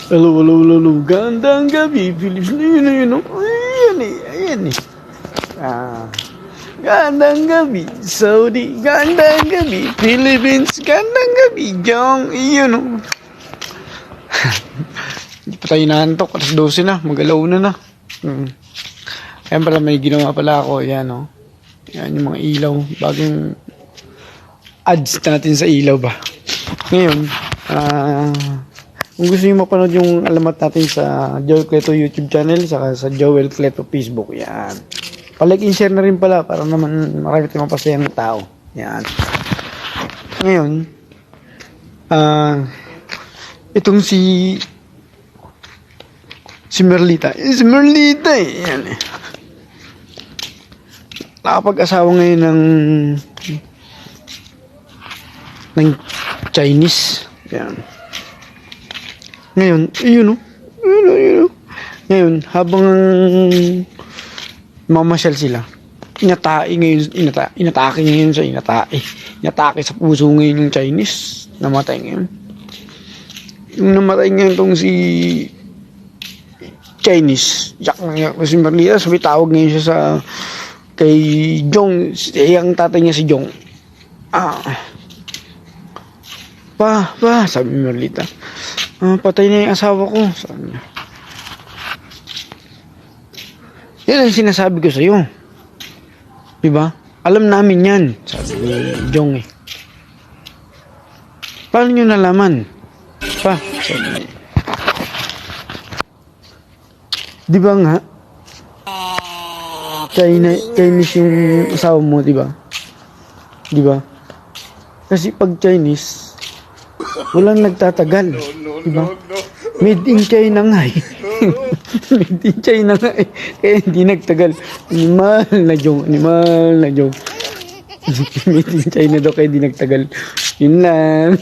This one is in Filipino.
Hello, hello, hello, hello. Gandang gabi, Philippines. Ayan, ayan eh. Gandang gabi, Saudi. Gandang gabi, Philippines. Gandang gabi, Jong. Iyon o. Hindi pa tayo naantok. Alas 12 na. Mag-alaw na. Ayan pala, may ginawa pala ako. Ayan o. Ayan yung mga ilaw. Bagong ads na natin sa ilaw ba. Ngayon, kung gusto nyo mapanood yung alamat natin sa Joel Cleto YouTube channel, saka sa Joel Cleto Facebook, yan. Palike and share na rin pala para naman marami tayong mapasayang tao. Yan. Ngayon, itong si Merlita. Si Merlita eh. Yan eh. Nakapag-asawa ngayon ng Chinese. Yan. Ngayon, yun o. Ngayon, habang mamasyal sila, inatake sa puso ngayon yung Chinese. Namatay ngayon. Yung namatay ngayon tong si Chinese, yak na si Merlita, sabi tawag ngayon siya sa kay Jong, ang tatay niya si Jong. Sabi ni Merlita, patay na yung asawa ko, sabi niya. Yan ang sinasabi ko sa'yo. Diba? Alam namin yan, sabi ni Jong eh. Paano nyo nalaman? Sabi niya. Diba nga? Chinese yung asawa mo, diba? Diba? Kasi pag Chinese, walang nagtatagal. Diba? Made in China nga eh. Made in China nga eh. Kaya hindi nagtagal. Animal na jong. Made in China daw kaya hindi nagtagal. Yun lang.